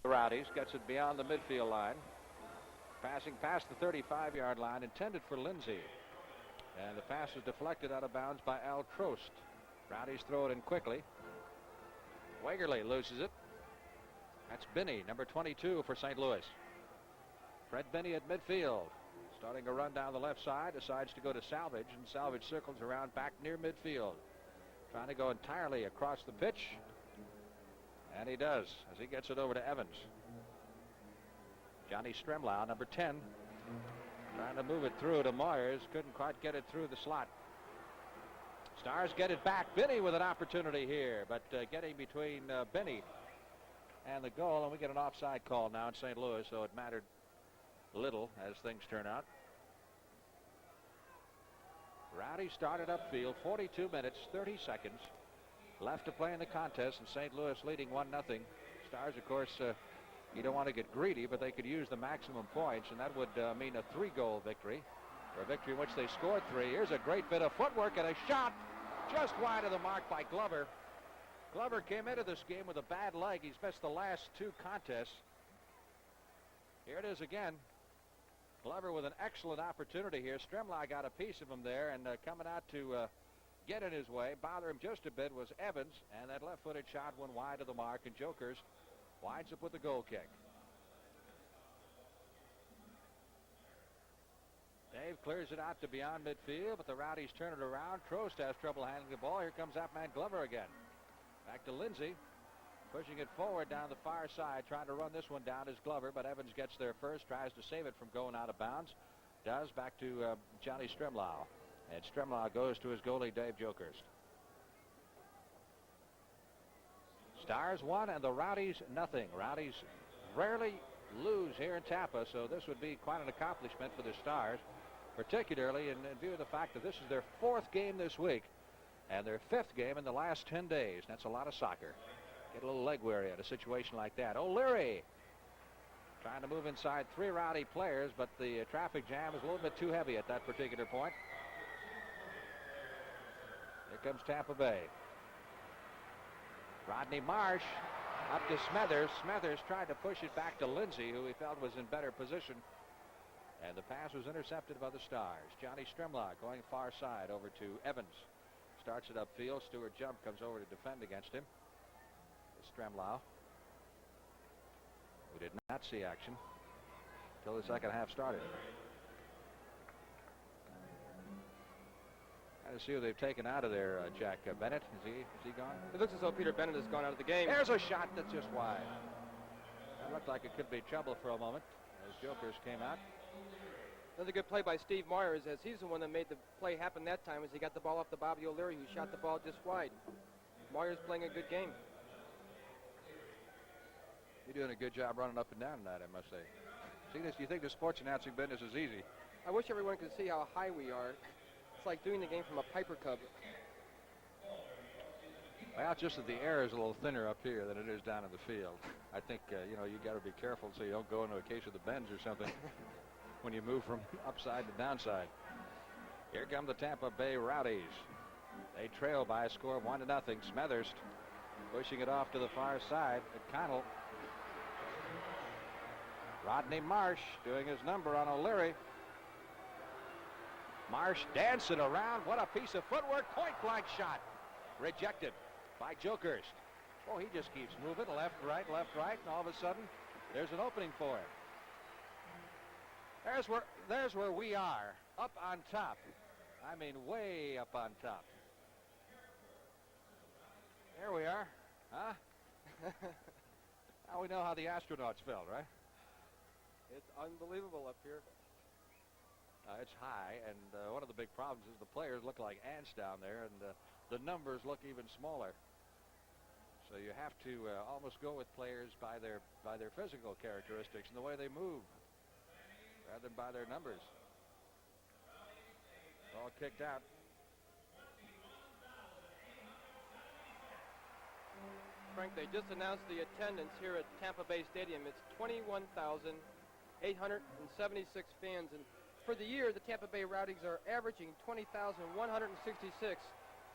Rowdies gets it beyond the midfield line. Passing past the 35-yard line, intended for Lindsay. And the pass is deflected out of bounds by Al Trost. Rowdies throw it in quickly. Wegerle loses it. That's Binney, number 22 for St. Louis. Fred Binney at midfield. Starting a run down the left side, decides to go to Salvage, and Salvage circles around back near midfield. Trying to go entirely across the pitch. And he does, as he gets it over to Evans. Johnny Stremlau, number 10. Trying to move it through to Moyers. Couldn't quite get it through the slot. Stars get it back. Binney with an opportunity here, but getting between Binney and the goal, and we get an offside call now in St. Louis, so it mattered little as things turn out. Rowdy started upfield, 42 minutes, 30 seconds left to play in the contest, and St. Louis leading 1-0. Stars, of course, you don't want to get greedy, but they could use the maximum points, and that would mean a 3-goal victory, or a victory in which they scored 3. Here's a great bit of footwork and a shot just wide of the mark by Glover. Glover came into this game with a bad leg. He's missed the last 2 contests. Here it is again. Glover with an excellent opportunity here. Stremlau got a piece of him there, and coming out to get in his way, bother him just a bit, was Evans, and that left-footed shot went wide of the mark, and Jokers winds up with the goal kick. Dave clears it out to beyond midfield, but the Rowdies turn it around. Trost has trouble handling the ball. Here comes that man Glover again. Back to Lindsay. Pushing it forward down the far side. Trying to run this one down is Glover, but Evans gets there first. Tries to save it from going out of bounds. Does. Back to Johnny Stremlau. And Stremlau goes to his goalie, Dave Jokers. Stars 1 and the Rowdies nothing. Rowdies rarely lose here in Tampa, so this would be quite an accomplishment for the Stars, particularly in view of the fact that this is their 4th game this week and their 5th game in the last 10 days. That's a lot of soccer. Get a little leg weary at a situation like that. O'Leary trying to move inside 3 Rowdy players, but the traffic jam is a little bit too heavy at that particular point. Here comes Tampa Bay. Rodney Marsh up to Smethers. Smethers tried to push it back to Lindsay, who he felt was in better position. And the pass was intercepted by the Stars. Johnny Stremlau going far side over to Evans. Starts it upfield. Stewart Jump comes over to defend against him. Stremlau. We did not see action until the second half started. Trying to see who they've taken out of there. Jack Bennett. Is he gone? It looks as though Peter Bennett has gone out of the game. There's a shot that's just wide. That looked like it could be trouble for a moment as Jokers came out. Another good play by Steve Moyers, as he's the one that made the play happen that time, as he got the ball off to Bobby O'Leary, who shot the ball just wide. Moyers playing a good game. You're doing a good job running up and down tonight, I must say. See this? You think the sports announcing business is easy? I wish everyone could see how high we are. It's like doing the game from a Piper Cub. Well, it's just that the air is a little thinner up here than it is down in the field. I think, you got to be careful so you don't go into a case of the bends or something when you move from upside to downside. Here come the Tampa Bay Rowdies. They trail by a score of 1-0. Smethers pushing it off to the far side at Connell. Rodney Marsh doing his number on O'Leary. Marsh dancing around. What a piece of footwork. Point blank shot. Rejected by Jokers. Oh, he just keeps moving left, right, and all of a sudden there's an opening for him. There's where we are, up on top. I mean, way up on top. There we are, huh? Now we know how the astronauts felt, right? It's unbelievable up here. It's high, and one of the big problems is the players look like ants down there, and the numbers look even smaller. So you have to almost go with players by their physical characteristics and the way they move, rather than by their numbers. Ball kicked out. Frank, they just announced the attendance here at Tampa Bay Stadium. It's 21,876 fans, and for the year, the Tampa Bay Rowdies are averaging 20,166.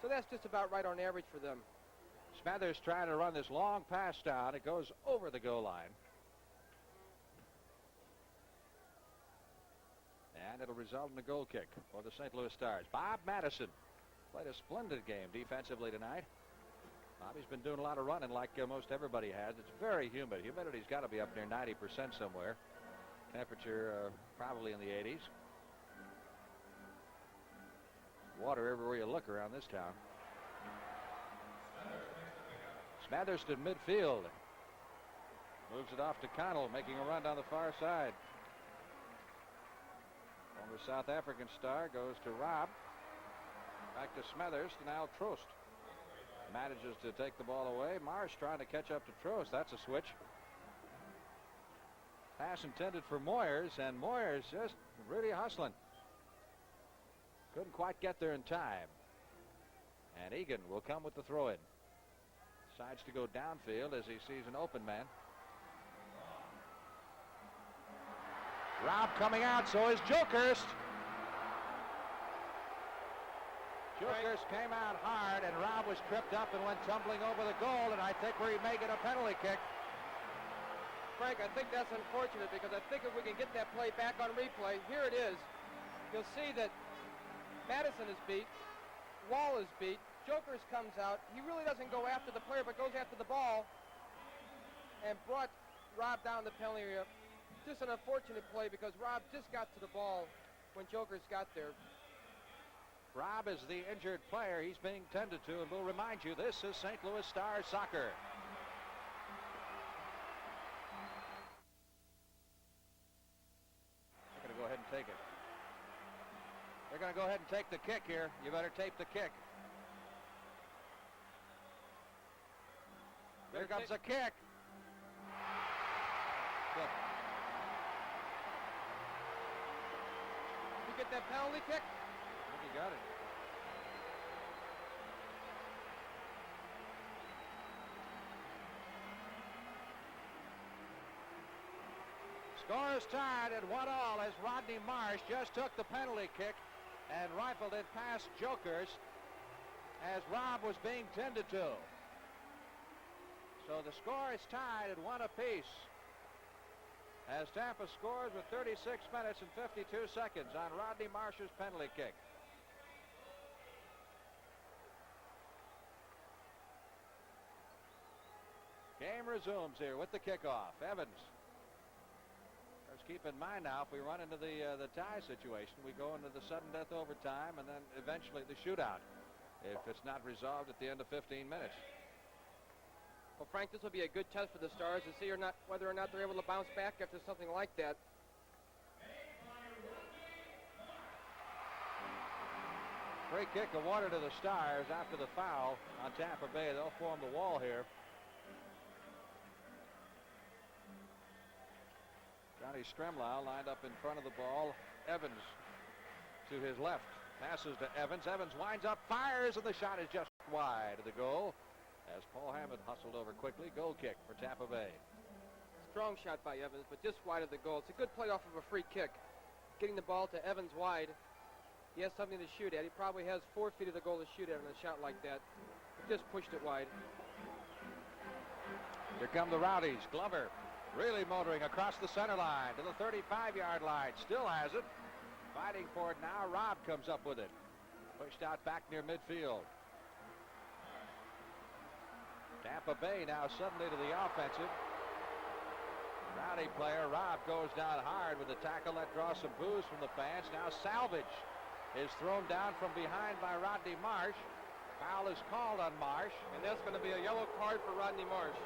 So that's just about right on average for them. Smethers trying to run this long pass down. It goes over the goal line. And it'll result in a goal kick for the St. Louis Stars. Bob Madison played a splendid game defensively tonight. Bobby's been doing a lot of running like most everybody has. It's very humid. Humidity's got to be up near 90% somewhere. Temperature probably in the 80s. Water everywhere you look around this town. Smathers to midfield. Moves it off to Connell, making a run down the far side. Former South African star goes to Robb. Back to Smathers to now Trost. Manages to take the ball away. Marsh trying to catch up to Trost. That's a switch. Pass intended for Moyers, and Moyers just really hustling. Couldn't quite get there in time. And Egan will come with the throw-in. Decides to go downfield as he sees an open man. Robb coming out, so is Jokerst. Jokerst came out hard, and Robb was tripped up and went tumbling over the goal, and I think we may get a penalty kick. Frank, I think that's unfortunate because I think if we can get that play back on replay, here it is. You'll see that Madison is beat, Wall is beat, Jokerst comes out. He really doesn't go after the player, but goes after the ball and brought Robb down the penalty area. Just an unfortunate play because Robb just got to the ball when Jokerst got there. Robb is the injured player. He's being tended to, and we'll remind you, this is St. Louis Stars soccer. They're going to go ahead and take it. They're going to go ahead and take the kick here. You better tape the kick. There comes a kick. Good. You get that penalty kick? I think he got it. Score is tied at 1-1 as Rodney Marsh just took the penalty kick and rifled it past Jokerst as Robb was being tended to. So the score is tied at 1 apiece as Tampa scores with 36 minutes and 52 seconds on Rodney Marsh's penalty kick. Game resumes here with the kickoff. Evans. Let's keep in mind now, if we run into the tie situation, we go into the sudden death overtime and then eventually the shootout if it's not resolved at the end of 15 minutes. Well, Frank, this will be a good test for the Stars to see whether or not they're able to bounce back after something like that. Free kick awarded to the Stars after the foul on Tampa Bay. They'll form the wall here. Johnny Stremlau lined up in front of the ball. Evans to his left. Passes to Evans. Evans winds up, fires, and the shot is just wide of the goal as Paul Hammond hustled over quickly. Goal kick for Tampa Bay. Strong shot by Evans, but just wide of the goal. It's a good play off of a free kick. Getting the ball to Evans wide. He has something to shoot at. He probably has 4 feet of the goal to shoot at on a shot like that. He just pushed it wide. Here come the Rowdies. Glover really motoring across the center line to the 35-yard line. Still has it. Fighting for it now. Robb comes up with it. Pushed out back near midfield. Tampa Bay now suddenly to the offensive. Rowdy player Robb goes down hard with a tackle that draws some boos from the fans. Now Salvage is thrown down from behind by Rodney Marsh. Foul is called on Marsh. And that's going to be a yellow card for Rodney Marsh.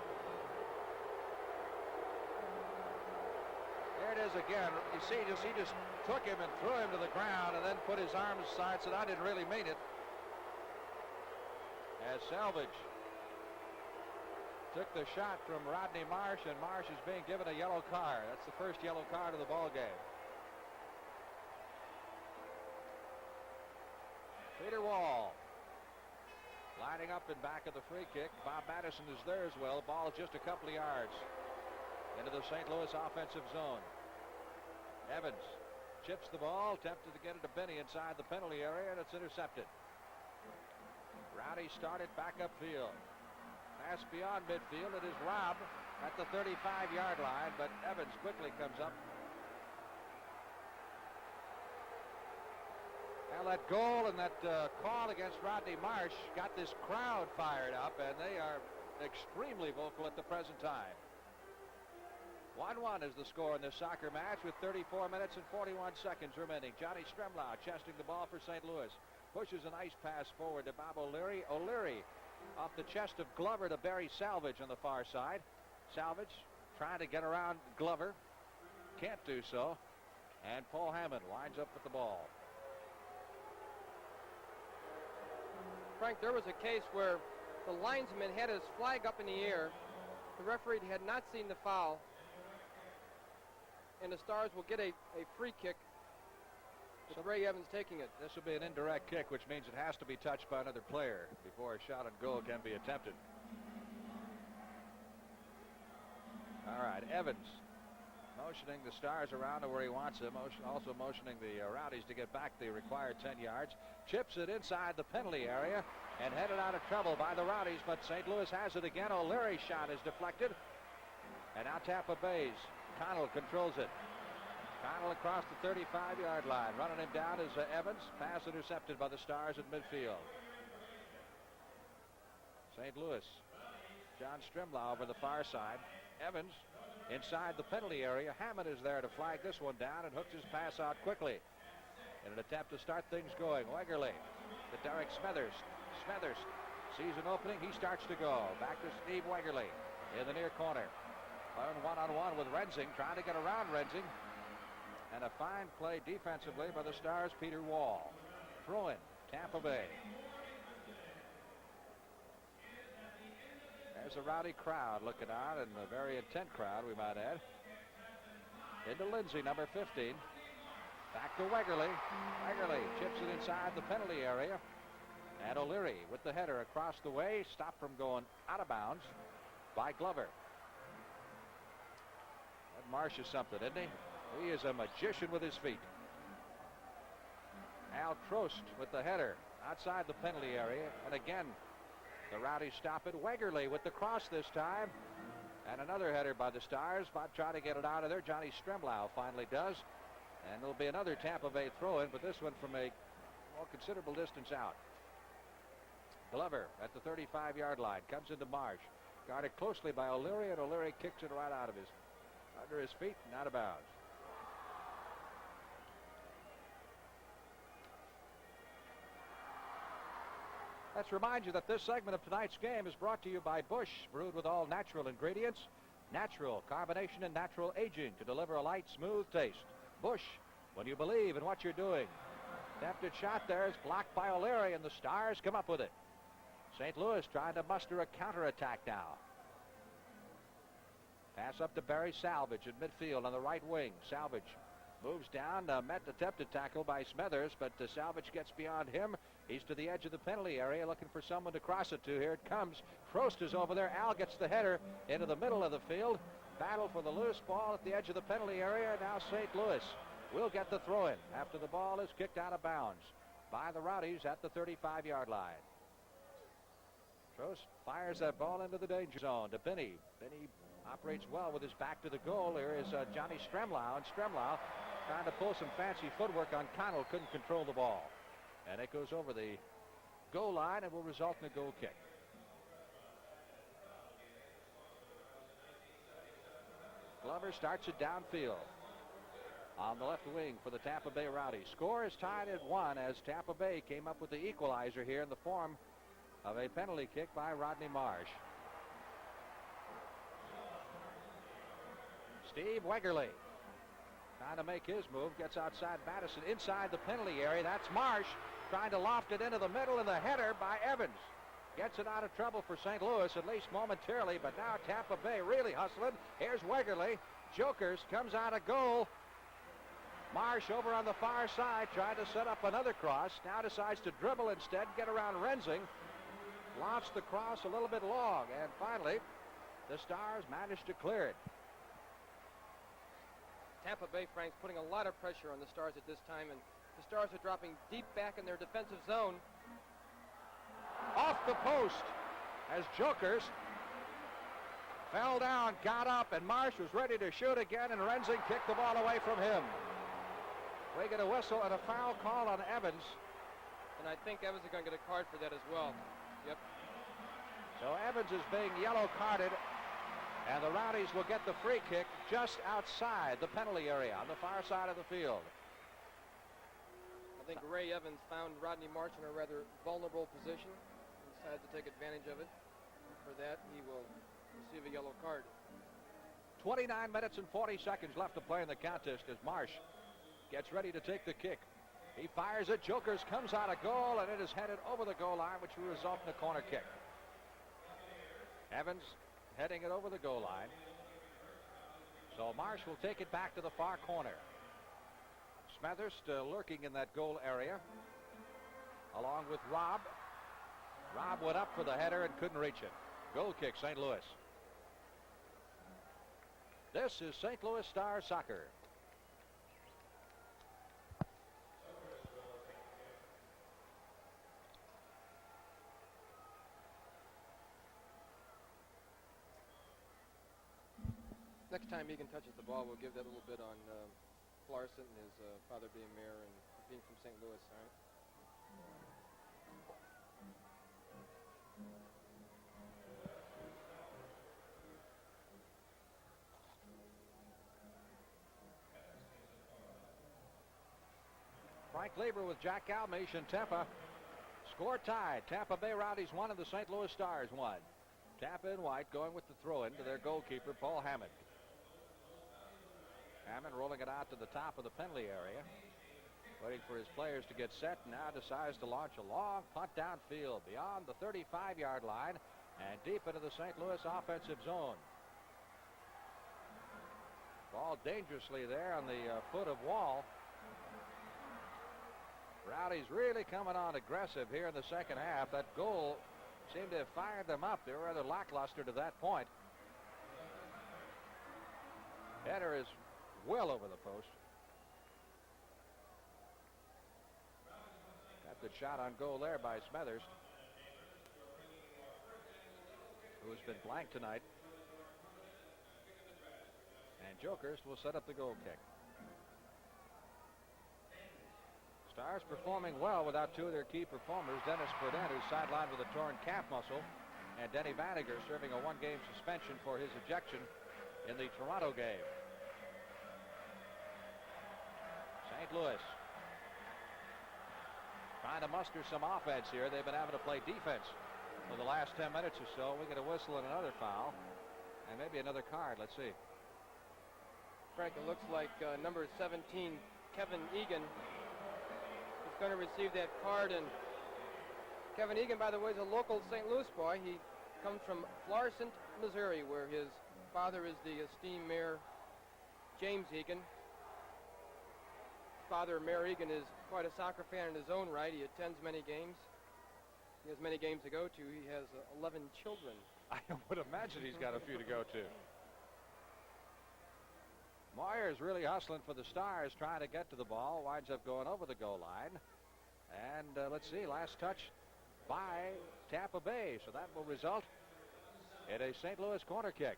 There it is again. You see, he just took him and threw him to the ground and then put his arms aside, said, I didn't really mean it. As Salvage took the shot from Rodney Marsh, and Marsh is being given a yellow card. That's the first yellow card of the ball game. Peter Wall lining up in back of the free kick. Bob Madison is there as well. Ball just a couple of yards into the St. Louis offensive zone. Evans chips the ball, tempted to get it to Benny inside the penalty area, and it's intercepted. Rowdy started back upfield. Pass beyond midfield. It is Robb at the 35-yard line, but Evans quickly comes up. Well, that goal and that call against Rodney Marsh got this crowd fired up, and they are extremely vocal at the present time. 1-1 is the score in this soccer match with 34 minutes and 41 seconds remaining. Johnny Stremlau chesting the ball for St. Louis. Pushes a nice pass forward to Bob O'Leary. O'Leary off the chest of Glover to Barry Salvage on the far side. Salvage trying to get around Glover. Can't do so. And Paul Hammond winds up with the ball. Frank, there was a case where the linesman had his flag up in the air. The referee had not seen the foul. And the Stars will get a free kick with Ray Evans taking it. This will be an indirect kick, which means it has to be touched by another player before a shot on goal can be attempted. All right, Evans motioning the Stars around to where he wants them, also motioning the Rowdies to get back the required 10 yards. Chips it inside the penalty area and headed out of trouble by the Rowdies, but St. Louis has it again. O'Leary's shot is deflected. And now Tampa Bay's Connell controls it. Connell across the 35-yard line. Running him down is Evans. Pass intercepted by the Stars at midfield. St. Louis. John Stremlau over the far side. Evans inside the penalty area. Hammond is there to flag this one down and hooks his pass out quickly in an attempt to start things going. Wegerle to Derek Smethers. Smethers sees an opening. He starts to go. Back to Steve Wegerle in the near corner. One-on-one with Rensing, trying to get around Rensing. And a fine play defensively by the Stars' Peter Wall. Throw in, Tampa Bay. There's a rowdy crowd looking on, and a very intent crowd, we might add. Into Lindsay, number 15. Back to Wegerle. Wegerle chips it inside the penalty area. And O'Leary with the header across the way, stopped from going out of bounds by Glover. That Marsh is something, isn't he? He is a magician with his feet. Al Trost with the header outside the penalty area. And again, the Rowdies stop it. Wegerle with the cross this time. And another header by the Stars. About trying to get it out of there. Johnny Stremlau finally does. And there'll be another Tampa Bay throw-in, but this one from a more considerable distance out. Glover at the 35-yard line. Comes into Marsh. Guarded closely by O'Leary, and O'Leary kicks it right out of under his feet and out of bounds. Let's remind you that this segment of tonight's game is brought to you by Busch, brewed with all natural ingredients, natural carbonation and natural aging to deliver a light, smooth taste. Busch, when you believe in what you're doing. Attempted shot there is blocked by O'Leary, and the Stars come up with it. St. Louis trying to muster a counterattack now. Pass up to Barry Salvage at midfield on the right wing. Salvage moves down, met attempted tackle by Smethers, but Salvage gets beyond him. He's to the edge of the penalty area looking for someone to cross it to. Here it comes. Trost is over there. Al gets the header into the middle of the field. Battle for the loose ball at the edge of the penalty area. Now St. Louis will get the throw-in after the ball is kicked out of bounds by the Rowdies at the 35-yard line. Trost fires that ball into the danger zone to Binney. Binney operates well with his back to the goal. Here is Johnny Stremlau, and Stremlau trying to pull some fancy footwork on Connell, couldn't control the ball. And it goes over the goal line and will result in a goal kick. Glover starts it downfield on the left wing for the Tampa Bay Rowdies. Score is tied at 1 as Tampa Bay came up with the equalizer here in the form of a penalty kick by Rodney Marsh. Steve Wegerle trying to make his move, gets outside Madison inside the penalty area. That's Marsh trying to loft it into the middle, and the header by Evans gets it out of trouble for St. Louis, at least momentarily, but now Tampa Bay really hustling. Here's Wegerle. Jokers comes out of goal. Marsh over on the far side trying to set up another cross. Now decides to dribble instead, get around Rensing. Lofts the cross a little bit long, and finally the Stars managed to clear it. Tampa Bay, Frank's putting a lot of pressure on the Stars at this time, and the Stars are dropping deep back in their defensive zone. Off the post as Jokers fell down, got up, and Marsh was ready to shoot again, and Rensing kicked the ball away from him. We get a whistle and a foul call on Evans. and I think Evans is going to get a card for that as well. Yep. So Evans is being yellow carded, and the Rowdies will get the free kick just outside the penalty area on the far side of the field. I think Ray Evans found Rodney Marsh in a rather vulnerable position and decided to take advantage of it. For that, he will receive a yellow card. 29 minutes and 40 seconds left to play in the contest as Marsh gets ready to take the kick. He fires it. Jokers comes out of goal, and it is headed over the goal line, which will result in a corner kick. Evans heading it over the goal line. So Marsh will take it back to the far corner. Smethurst lurking in that goal area, along with Robb. Robb went up for the header and couldn't reach it. Goal kick, St. Louis. This is St. Louis Star Soccer. Next time Egan touches the ball, we'll give that a little bit on Flarson and his father being mayor and being from St. Louis, all right? Frank Lieber with Jack Galmiche in Tampa. Score tied. Tampa Bay Rowdies 1 and the St. Louis Stars 1. Tampa in white going with the throw-in to their goalkeeper, Paul Hammond. Hammond rolling it out to the top of the penalty area, waiting for his players to get set, and now decides to launch a long punt downfield beyond the 35-yard line and deep into the St. Louis offensive zone. Ball dangerously there on the foot of Wall. Rowdies really coming on aggressive here in the second half. That goal seemed to have fired them up. They were rather lackluster to that point. Header is well over the post. Got the shot on goal there by Smethurst, who has been blank tonight. And Jokerst will set up the goal kick. Stars performing well without two of their key performers, Dennis Burdett, who's sidelined with a torn calf muscle, and Denny Vanager serving a one-game suspension for his ejection in the Toronto game. St. Louis trying to muster some offense here. They've been having to play defense for the last 10 minutes or so. We get a whistle and another foul, and maybe another card. Let's see. Frank, it looks like number 17, Kevin Egan, going to receive that card. And Kevin Egan, by the way, is a local St. Louis boy. He comes from Florissant, Missouri, where his father is the esteemed Mayor James Egan. Father, Mayor Egan, is quite a soccer fan in his own right. He attends many games. He has many games to go to. He has 11 children. I would imagine he's got a few to go to. Moyer's really hustling for the Stars, trying to get to the ball. Winds up going over the goal line. And let's see, last touch by Tampa Bay. So that will result in a St. Louis corner kick.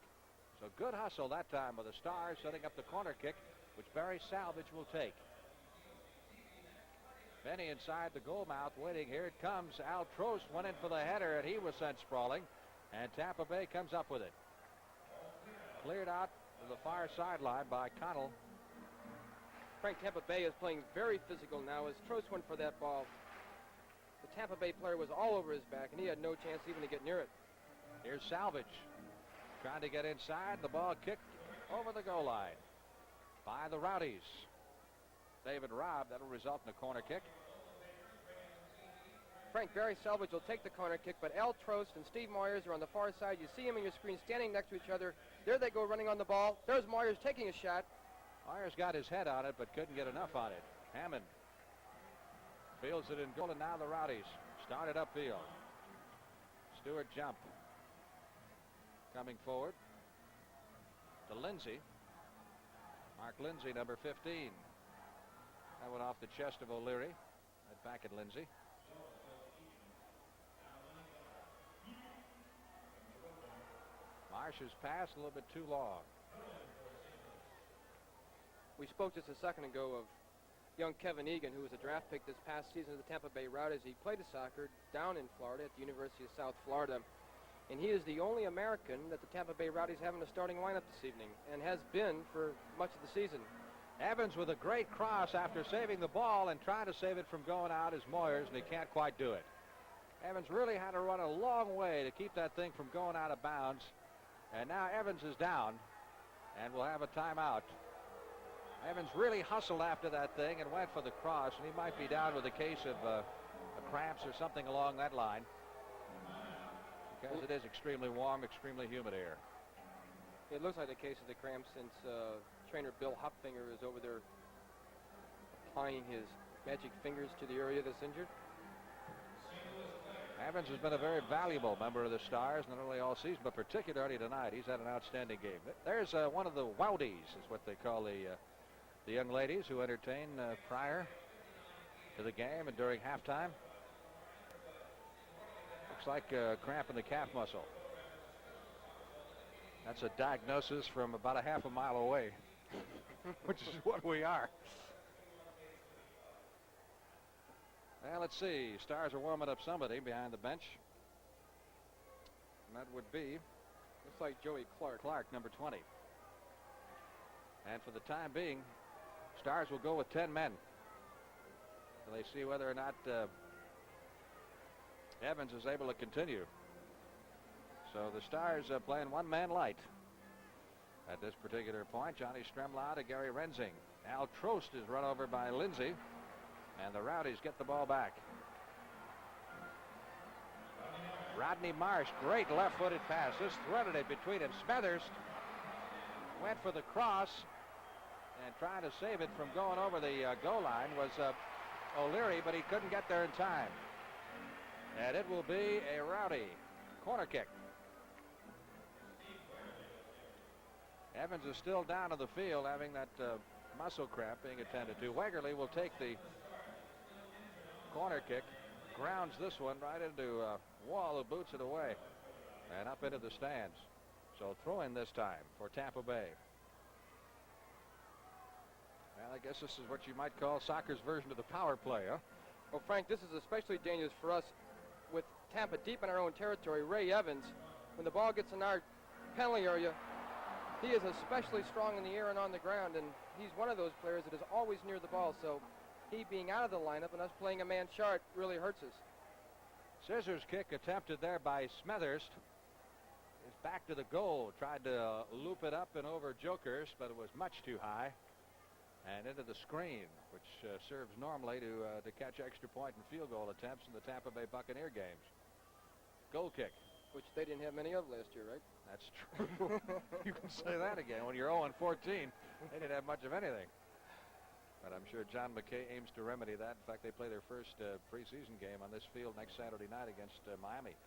So good hustle that time with the Stars setting up the corner kick, which Barry Salvage will take. Benny inside the goal mouth waiting. Here it comes. Al Trost went in for the header, and he was sent sprawling. And Tampa Bay comes up with it. Cleared out to the far sideline by Connell. Frank, Tampa Bay is playing very physical now as Trost went for that ball. The Tampa Bay player was all over his back, and he had no chance even to get near it. Here's Salvage trying to get inside. The ball kicked over the goal line by the Rowdies. David Robb. That'll result in a corner kick. Frank, Barry Salvage will take the corner kick, but Al Trost and Steve Moyers are on the far side. You see him on your screen standing next to each other. There they go running on the ball. There's Moyers taking a shot. Moyers got his head on it, but couldn't get enough on it. Hammond fields it in goal, and now the Rowdies started upfield. Stewart jump. Coming forward to Lindsay. Mark Lindsay, number 15. That went off the chest of O'Leary. Right back at Lindsay. Marsh's pass a little bit too long. We spoke just a second ago of young Kevin Egan, who was a draft pick this past season of the Tampa Bay Rowdies. He played his soccer down in Florida at the University of South Florida. And he is the only American that the Tampa Bay Rowdies have in the starting lineup this evening, and has been for much of the season. Evans with a great cross after saving the ball and trying to save it from going out is Moyers, and he can't quite do it. Evans really had to run a long way to keep that thing from going out of bounds. And now Evans is down and will have a timeout. Evans really hustled after that thing and went for the cross, and he might be down with a case of cramps or something along that line, because it is extremely warm, extremely humid here. It looks like the case of the cramps, since trainer Bill Hopfinger is over there applying his magic fingers to the area that's injured. Evans has been a very valuable member of the Stars, not only all season, but particularly tonight. He's had an outstanding game. There's one of the Rowdies, is what they call the young ladies who entertain prior to the game and during halftime. Looks like a cramp in the calf muscle. That's a diagnosis from about a half a mile away, which is what we are. Well, let's see. Stars are warming up somebody behind the bench. And that would be, looks like Joey Clark. Clark, number 20. And for the time being, Stars will go with 10 men. So they see whether or not Evans is able to continue. So the Stars playing one man light at this particular point. Johnny Stremlau to Gary Renzing. Al Trost is run over by Lindsay, and the Rowdies get the ball back. Rodney Marsh, great left-footed pass. Just threaded it between him. Smethurst went for the cross, and trying to save it from going over the goal line was O'Leary, but he couldn't get there in time. And it will be a Rowdy corner kick. Evans is still down to the field, having that muscle cramp being attended to. Wegerle will take the corner kick, grounds this one right into a wall, who boots it away and up into the stands. So throw in this time for Tampa Bay. Well, I guess this is what you might call soccer's version of the power play, huh? Well, Frank, this is especially dangerous for us with Tampa deep in our own territory. Ray Evans, when the ball gets in our penalty area, he is especially strong in the air and on the ground, and he's one of those players that is always near the ball. So he being out of the lineup and us playing a man short really hurts us. Scissors kick attempted there by Smethurst. It's back to the goal. Tried to loop it up and over Jokers, but it was much too high. And into the screen, which serves normally to catch extra point and field goal attempts in the Tampa Bay Buccaneer games. Goal kick. Which they didn't have many of last year, right? That's true. You can say that again. When you're 0-14, they didn't have much of anything. But I'm sure John McKay aims to remedy that. In fact, they play their first preseason game on this field next Saturday night against Miami.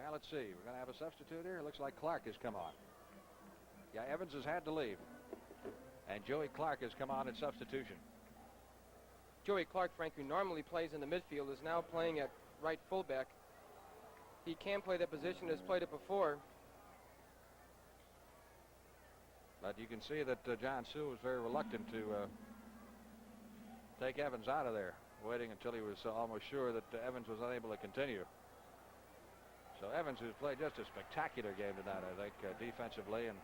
Well, let's see. We're going to have a substitute here. It looks like Clark has come on. Yeah, Evans has had to leave. And Joey Clark has come on in substitution. Joey Clark, Frank, who normally plays in the midfield, is now playing at right fullback. He can play that position, has played it before. But you can see that John Sue was very reluctant to take Evans out of there, waiting until he was almost sure that Evans was unable to continue. So Evans, who's played just a spectacular game tonight, I think, defensively and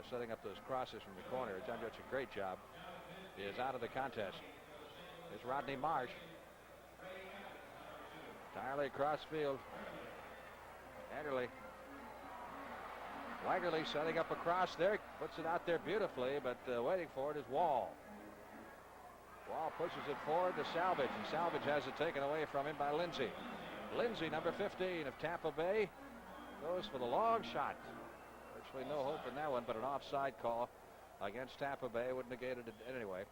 setting up those crosses from the corner. He's done such a great job. He is out of the contest. It's Rodney Marsh. Entirely across field. Enderle. Wegerle setting up a cross there. Puts it out there beautifully, but waiting for it is Wall. Wall pushes it forward to Salvage, and Salvage has it taken away from him by Lindsay. Lindsay, number 15 of Tampa Bay, goes for the long shot. Virtually no hope in that one, but an offside call against Tampa Bay would negate it anyway.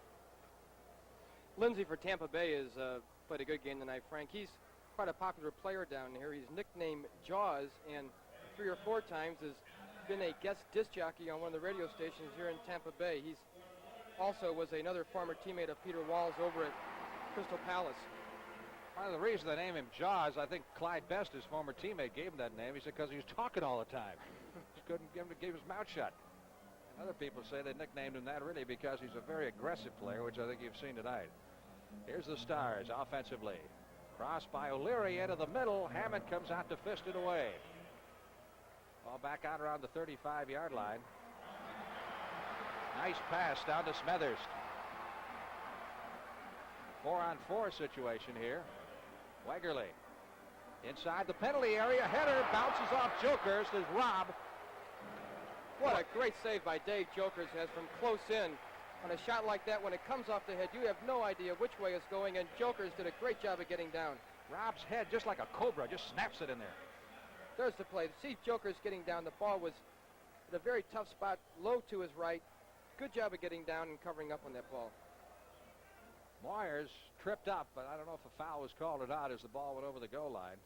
Lindsay for Tampa Bay has played a good game tonight, Frank. He's quite a popular player down here. He's nicknamed Jaws, and 3 or 4 times has been a guest disc jockey on one of the radio stations here in Tampa Bay. He's also was another former teammate of Peter Wall's over at Crystal Palace. One of the reasons they name him Jaws, I think Clyde Best, his former teammate, gave him that name. He said because he was talking all the time. Just couldn't get him to keep his mouth shut. And other people say they nicknamed him that really because he's a very aggressive player, which I think you've seen tonight. Here's the Stars offensively. Cross by O'Leary into the middle. Hammond comes out to fist it away. Ball back out around the 35-yard line. Nice pass down to Smethurst. 4-on-4 situation here. Wegerle inside the penalty area. Header bounces off Jokers. There's Rob. What a great save by Dave Jokers has from close in. On a shot like that, when it comes off the head, you have no idea which way it's going, and Jokers did a great job of getting down. Rob's head, just like a cobra, just snaps it in there. There's the play. See Jokers getting down. The ball was at a very tough spot, low to his right. Good job of getting down and covering up on that ball. Moyers tripped up, but I don't know if a foul was called or not as the ball went over the goal line.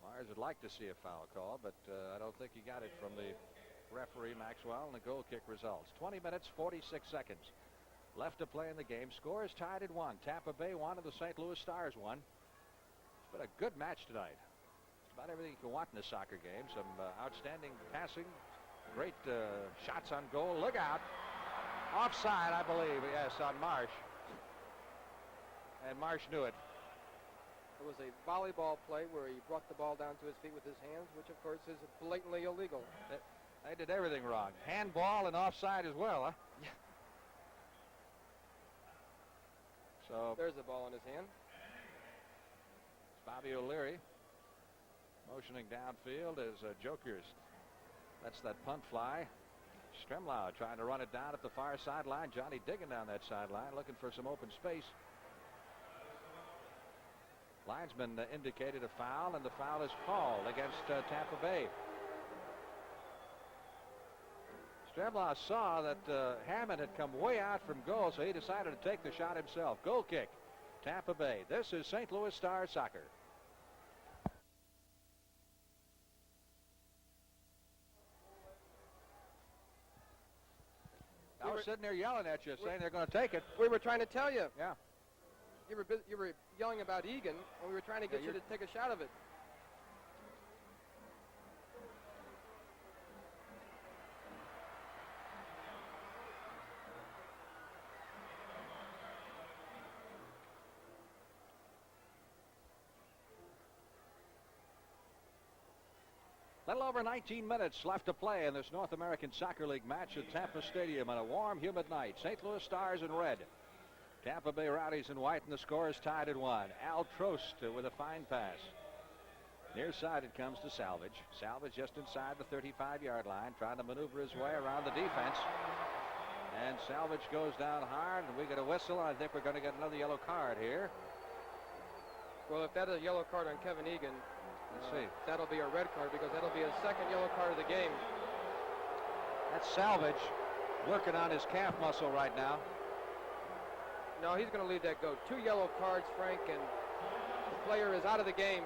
Myers would like to see a foul call, but I don't think he got it from the referee Maxwell, and the goal kick results. 20 minutes, 46 seconds left to play in the game. Score is tied at 1. Tampa Bay 1 and the St. Louis Stars 1. It's been a good match tonight. It's about everything you can want in a soccer game. Some outstanding passing, great shots on goal. Look out. Offside, I believe, yes, on Marsh. And Marsh knew it. It was a volleyball play where he brought the ball down to his feet with his hands, which of course is blatantly illegal. They did everything wrong. Handball and offside as well, huh? Yeah. So there's the ball in his hand. It's Bobby O'Leary motioning downfield as Jokers. That's that punt fly. Stremlau trying to run it down at the far sideline. Johnny digging down that sideline, looking for some open space. Linesman indicated a foul, and the foul is called against Tampa Bay. Stremlau saw that Hammond had come way out from goal, so he decided to take the shot himself. Goal kick, Tampa Bay. This is St. Louis Stars soccer. I was sitting there yelling at you, saying they're going to take it. We were trying to tell you. Yeah. You were yelling about Egan, and we were trying to get you to take a shot of it. Little over 19 minutes left to play in this North American Soccer League match at Tampa Stadium on a warm, humid night. St. Louis Stars in red. Tampa Bay Rowdies in white, and the score is tied at 1. Al Trost with a fine pass. Near side it comes to Salvage. Salvage just inside the 35-yard line, trying to maneuver his way around the defense. And Salvage goes down hard, and we get a whistle. I think we're going to get another yellow card here. Well, if that is a yellow card on Kevin Egan, let's see. That'll be a red card because that'll be his second yellow card of the game. That's Salvage working on his calf muscle right now. No, he's going to leave that go. 2 yellow cards, Frank, and the player is out of the game.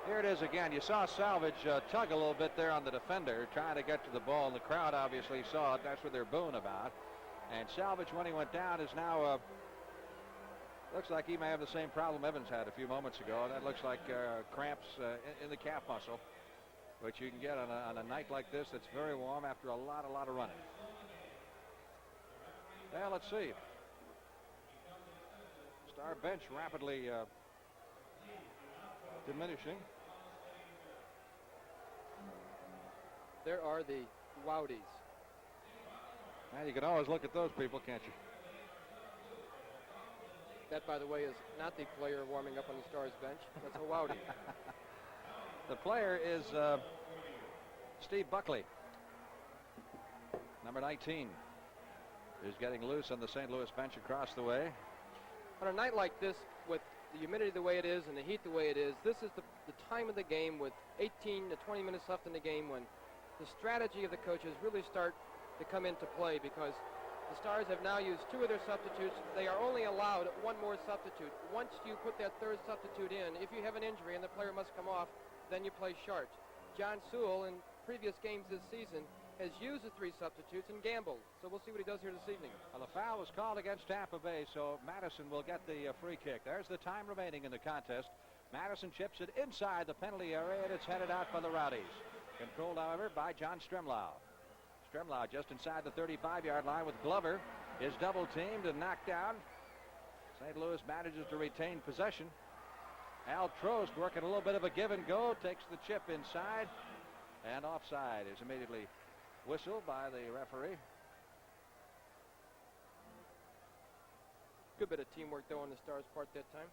Here it is again. You saw Salvage tug a little bit there on the defender, trying to get to the ball, and the crowd obviously saw it. That's what they're booing about. And Salvage, when he went down, is now looks like he may have the same problem Evans had a few moments ago, and that looks like cramps in the calf muscle, which you can get on a night like this that's very warm after a lot of running. Well, let's see. Star bench rapidly diminishing. There are the Rowdies. Now you can always look at those people, can't you? That, by the way, is not the player warming up on the Stars bench. That's a Rowdy. The player is Steve Buckley, number 19, who's getting loose on the St. Louis bench across the way. On a night like this, with the humidity the way it is and the heat the way it is, this is the time of the game with 18 to 20 minutes left in the game when the strategy of the coaches really start to come into play, because the Stars have now used 2 of their substitutes. They are only allowed 1 more substitute. Once you put that 3rd substitute in, if you have an injury and the player must come off, then you play Shart. John Sewell, in previous games this season, has used the 3 substitutes and gambled. So we'll see what he does here this evening. Well, the foul was called against Tampa Bay, so Madison will get the free kick. There's the time remaining in the contest. Madison chips it inside the penalty area, and it's headed out by the Rowdies. Controlled, however, by John Stremlau. Stremlau just inside the 35-yard line with Glover is double teamed and knocked down. St. Louis manages to retain possession. Al Trost working a little bit of a give and go, takes the chip inside, and offside is immediately whistled by the referee. Good bit of teamwork though on the Stars' part that time.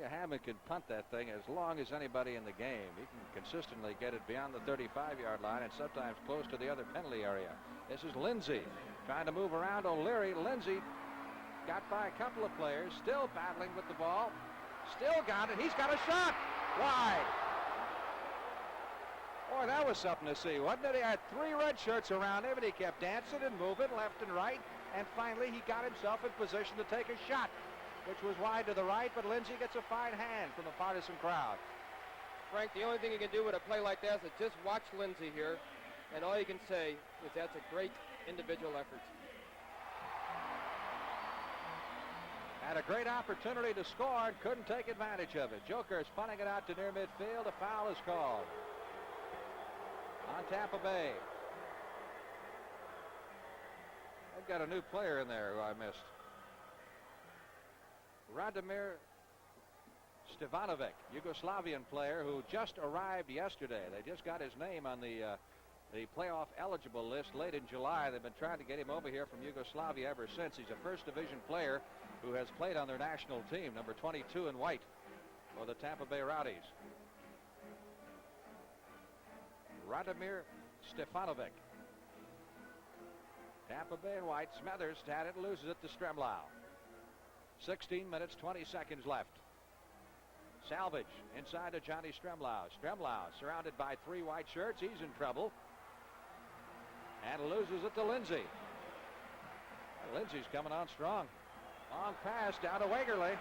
Hammond can punt that thing as long as anybody in the game. He can consistently get it beyond the 35-yard line and sometimes close to the other penalty area. This is Lindsay trying to move around O'Leary. Lindsay got by a couple of players, still battling with the ball. Still got it. He's got a shot. Wide. Boy, that was something to see, wasn't it? He had 3 red shirts around him, and he kept dancing and moving left and right. And finally, he got himself in position to take a shot, which was wide to the right, but Lindsay gets a fine hand from the partisan crowd. Frank, the only thing you can do with a play like that is just watch Lindsay here, and all you can say is that's a great individual effort. Had a great opportunity to score and couldn't take advantage of it. Joker is punting it out to near midfield. A foul is called on Tampa Bay. They've got a new player in there who I missed. Radomir Stevanovic, Yugoslavian player who just arrived yesterday. They just got his name on the playoff eligible list late in July. They've been trying to get him over here from Yugoslavia ever since. He's a first division player who has played on their national team, number 22 in white for the Tampa Bay Rowdies. Radomir Stefanovic. Tampa Bay in white. Smethers had it, loses it to Stremlau. 16 minutes, 20 seconds left. Salvage inside to Johnny Stremlau. Stremlau surrounded by 3 white shirts. He's in trouble. And loses it to Lindsay. Lindsay's coming on strong. Long pass down to Wagerly.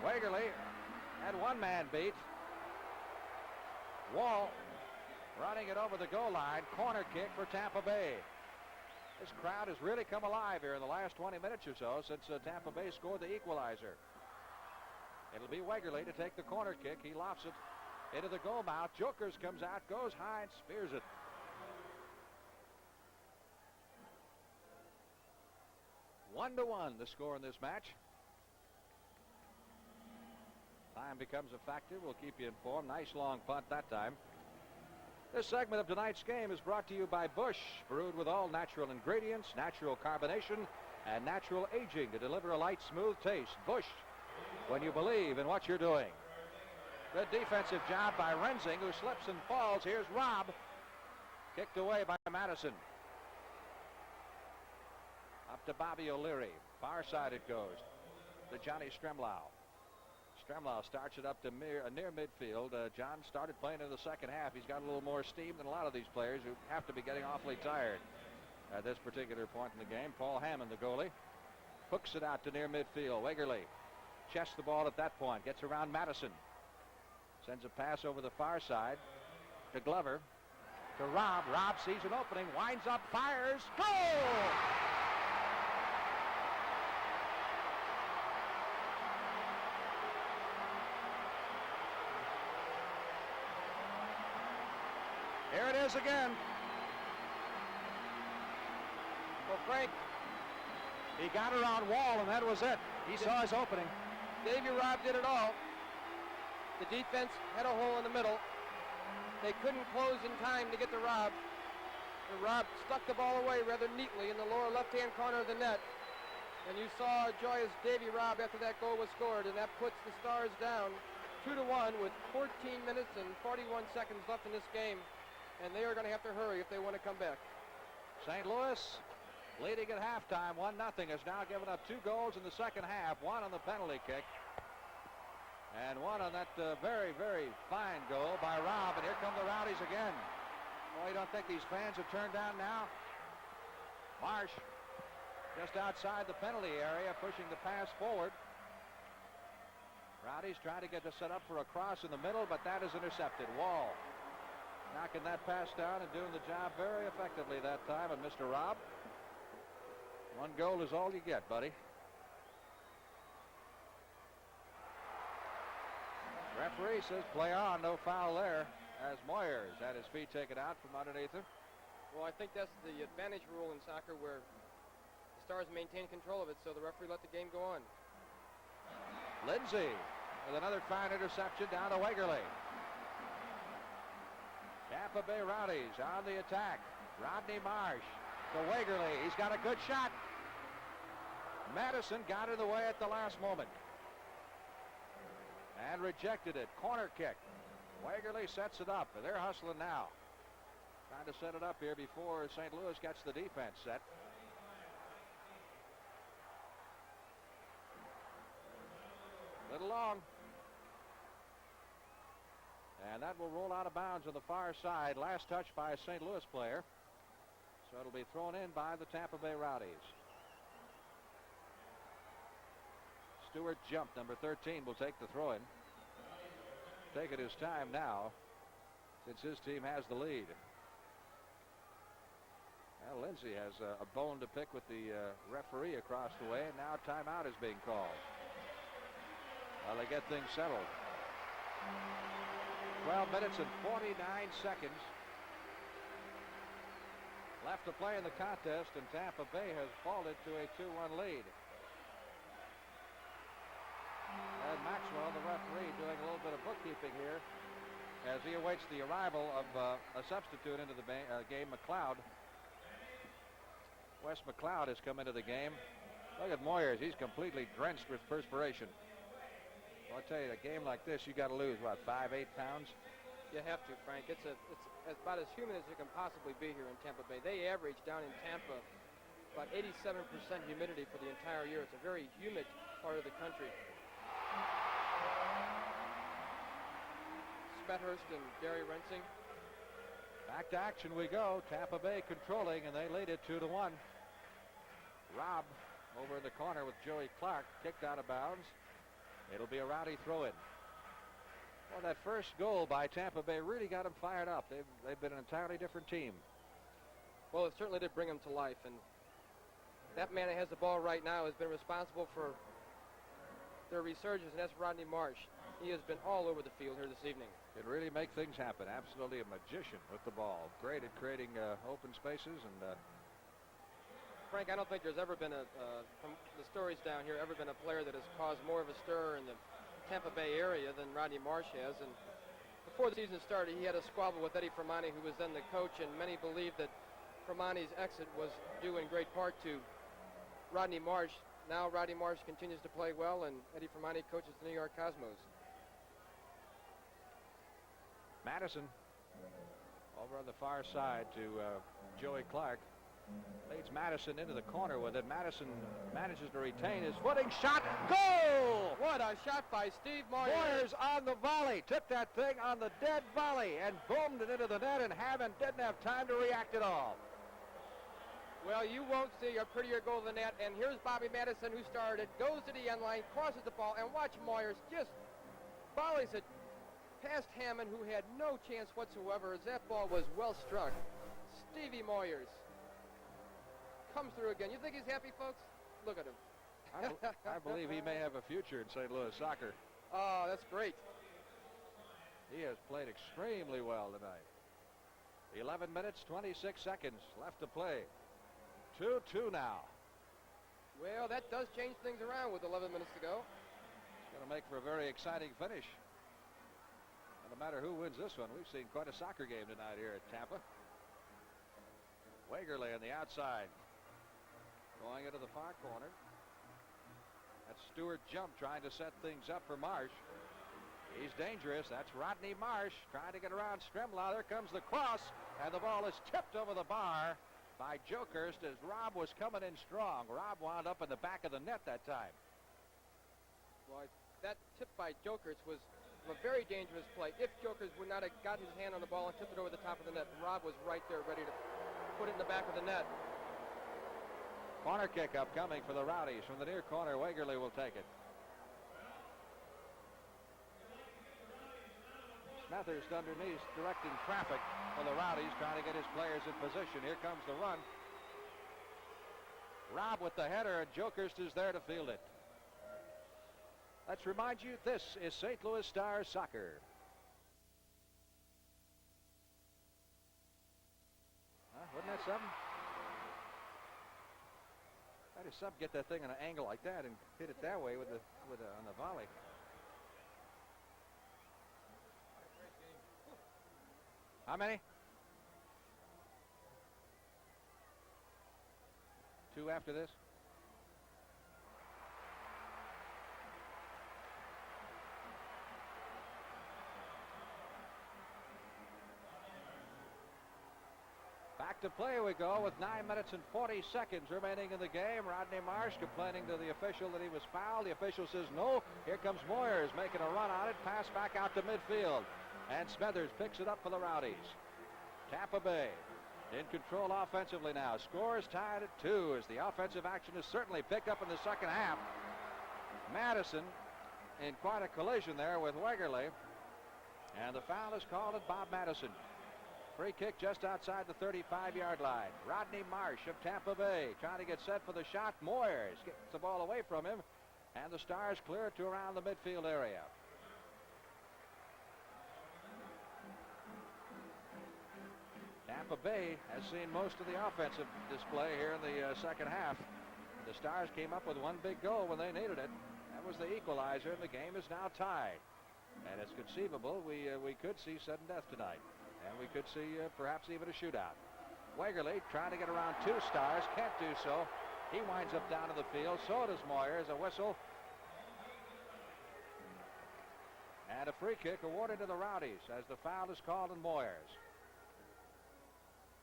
Wagerly had one man beat. Wall running it over the goal line. Corner kick for Tampa Bay. This crowd has really come alive here in the last 20 minutes or so since Tampa Bay scored the equalizer. It'll be Wagerly to take the corner kick. He lofts it into the goal mouth. Jokers comes out, goes high, and spears it. One to one, the score in this match. Time becomes a factor. We'll keep you informed. Nice long punt that time. This segment of tonight's game is brought to you by Busch, brewed with all natural ingredients, natural carbonation, and natural aging to deliver a light, smooth taste. Busch, when you believe in what you're doing. Good defensive job by Rensing, who slips and falls. Here's Robb. Kicked away by Madison. Up to Bobby O'Leary. Far side it goes to Johnny Stremlau. Stremlau starts it up to near midfield. John started playing in the second half. He's got a little more steam than a lot of these players who have to be getting awfully tired at this particular point in the game. Paul Hammond, the goalie, hooks it out to near midfield. Wagerly chests the ball at that point. Gets around Madison. Sends a pass over the far side to Glover. To Robb. Robb sees an opening. Winds up. Fires. Goal! Here it is again. Well, Frank, he got around Wall, and that was it. He saw his opening. Davy Robb did it all. The defense had a hole in the middle. They couldn't close in time to get to Robb. And Robb stuck the ball away rather neatly in the lower left-hand corner of the net. And you saw a joyous Davy Robb after that goal was scored, and that puts the Stars down 2-1 with 14 minutes and 41 seconds left in this game. And they are going to have to hurry if they want to come back. St. Louis leading at halftime 1-0, has now given up 2 goals in the second half. One on the penalty kick and one on that very, very fine goal by Robb. And here come the Rowdies again. Well, you don't think these fans have turned down now? Marsh just outside the penalty area, pushing the pass forward. Rowdies trying to get the set up for a cross in the middle, but that is intercepted. Wall knocking that pass down and doing the job very effectively that time. And Mr. Robb, 1 goal is all you get, buddy. Referee says play on, no foul there. as Moyers had his feet taken out from underneath him. Well, I think that's the advantage rule in soccer where the Stars maintain control of it, so the referee let the game go on. Lindsay with another fine interception down to Wegerle. Tampa Bay Rowdies on the attack. Rodney Marsh to Wegerle. He's got a good shot. Madison got in the way at the last moment and rejected it. Corner kick. Wegerle sets it up. They're hustling now. Trying to set it up here before St. Louis gets the defense set. Little long. And that will roll out of bounds on the far side. Last touch by a St. Louis player. So it'll be thrown in by the Tampa Bay Rowdies. Stewart Jump, number 13, will take the throw in. Taking his time now since his team has the lead. Well, Lindsay has a bone to pick with the referee across the way, and now a timeout is being called while they get things settled. 12 minutes and 49 seconds left to play in the contest, and Tampa Bay has fallen to a 2-1 lead. And Maxwell, the referee, doing a little bit of bookkeeping here as he awaits the arrival of a substitute into the game, McLeod. Wes McLeod has come into the game. Look at Moyers. He's completely drenched with perspiration. Well, I'll tell you, a game like this, you got to lose, what, 5-8 pounds? You have to, Frank. It's about as humid as you can possibly be here in Tampa Bay. They average down in Tampa about 87% humidity for the entire year. It's a very humid part of the country. Smethurst and Gary Rensing. Back to action we go. Tampa Bay controlling, and they lead it 2-1. Robb over in the corner with Joey Clark, kicked out of bounds. It'll be a Rowdy throw-in. Well, that first goal by Tampa Bay really got them fired up. They've been an entirely different team. Well, it certainly did bring them to life, and that man that has the ball right now has been responsible for their resurgence, and that's Rodney Marsh. He has been all over the field here this evening. Can really make things happen. Absolutely a magician with the ball. Great at creating open spaces. And Frank, I don't think there's ever been from the stories down here, ever been a player that has caused more of a stir in the Tampa Bay area than Rodney Marsh has. And before the season started, he had a squabble with Eddie Fermani, who was then the coach, and many believe that Fermani's exit was due in great part to Rodney Marsh. Now Rodney Marsh continues to play well, and Eddie Fermani coaches the New York Cosmos. Madison over on the far side to Joey Clark. Leads Madison into the corner with it. Madison manages to retain his footing. Shot. Goal! What a shot by Steve Moyers. Moyers on the volley. Took that thing on the dead volley and boomed it into the net, and didn't have time to react at all. Well, you won't see a prettier goal than that. And here's Bobby Madison, who started, goes to the end line, crosses the ball, and watch Moyers just volleys it past Hammond, who had no chance whatsoever as that ball was well struck. Stevie Moyers comes through again. You think he's happy, folks? Look at him. I believe he may have a future in St. Louis soccer. Oh, that's great. He has played extremely well tonight. 11 minutes, 26 seconds left to play. 2-2 now. Well, that does change things around with 11 minutes to go. It's going to make for a very exciting finish. And no matter who wins this one, we've seen quite a soccer game tonight here at Tampa. Wegerle on the outside. Going into the far corner. That's Stewart Jump trying to set things up for Marsh. He's dangerous. That's Rodney Marsh trying to get around Stremlau. There comes the cross, and the ball is tipped over the bar by Jokerst as Robb was coming in strong. Robb wound up in the back of the net that time. Well, that tip by Jokerst was a very dangerous play. If Jokerst would not have gotten his hand on the ball and tipped it over the top of the net, Robb was right there ready to put it in the back of the net. Corner kick upcoming for the Rowdies. From the near corner, Wegerle will take it. Smethurst underneath, directing traffic for the Rowdies, trying to get his players in position. Here comes the run. Robb with the header, and Jokerst is there to field it. Let's remind you, this is St. Louis Stars Soccer. sub? How does sub get that thing on an angle like that and hit it that way on the volley? How many? 2 after this? Back to play we go with 9 minutes and 40 seconds remaining in the game. Rodney Marsh complaining to the official that he was fouled. The official says no. Here comes Moyers making a run on it. Pass back out to midfield. And Smethers picks it up for the Rowdies. Tampa Bay in control offensively now. Score is tied at 2 as the offensive action is certainly picked up in the second half. Madison in quite a collision there with Wegerle. And the foul is called at Bob Madison. Free kick just outside the 35-yard line. Rodney Marsh of Tampa Bay trying to get set for the shot. Moyers gets the ball away from him. And the Stars clear it to around the midfield area. Tampa Bay has seen most of the offensive display here in the second half. The Stars came up with one big goal when they needed it. That was the equalizer, and the game is now tied. And it's conceivable we could see sudden death tonight. And we could see perhaps even a shootout. Wegerle trying to get around 2 Stars, can't do so. He winds up down to the field. So does Moyers. A whistle. And a free kick awarded to the Rowdies as the foul is called on Moyers.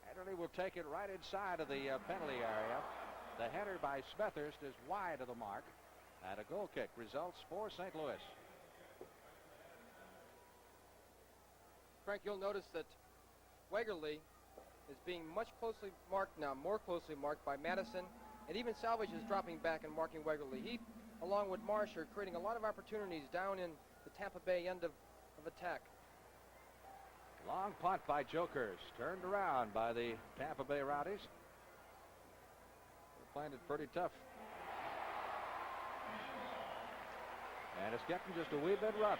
Ederle will take it right inside of the penalty area. The header by Smethurst is wide of the mark. And a goal kick results for St. Louis. Frank, you'll notice that Wegerle is being much closely marked now, more closely marked by Madison, and even Salvage is dropping back and marking Wegerle. He, along with Marsh, are creating a lot of opportunities down in the Tampa Bay end of attack. Long punt by Jokers, turned around by the Tampa Bay Rowdies. They're playing it pretty tough. And it's getting just a wee bit rough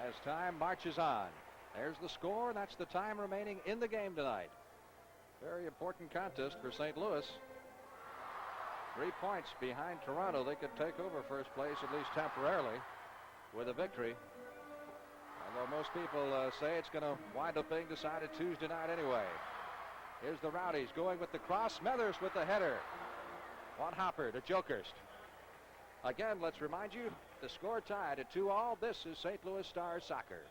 as time marches on. There's the score, and that's the time remaining in the game tonight. Very important contest for St. Louis. 3 points behind Toronto. They could take over first place, at least temporarily, with a victory. Although most people say it's going to wind up being decided Tuesday night anyway. Here's the Rowdies going with the cross. Smethurst with the header. One hopper to Jokerst. Again, let's remind you, the score tied at 2-2. This is St. Louis Stars soccer.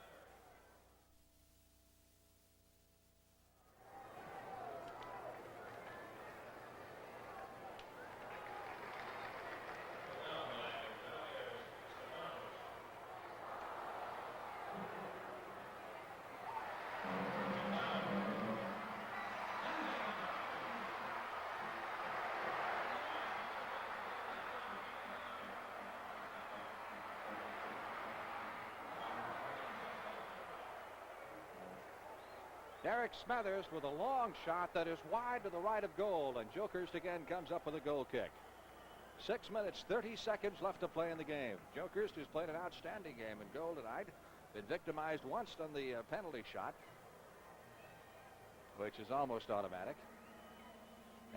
Derek Smethurst with a long shot that is wide to the right of goal, and Jokerst again comes up with a goal kick. 6 minutes, 30 seconds left to play in the game. Jokerst, who's played an outstanding game in goal tonight, been victimized once on the penalty shot, which is almost automatic.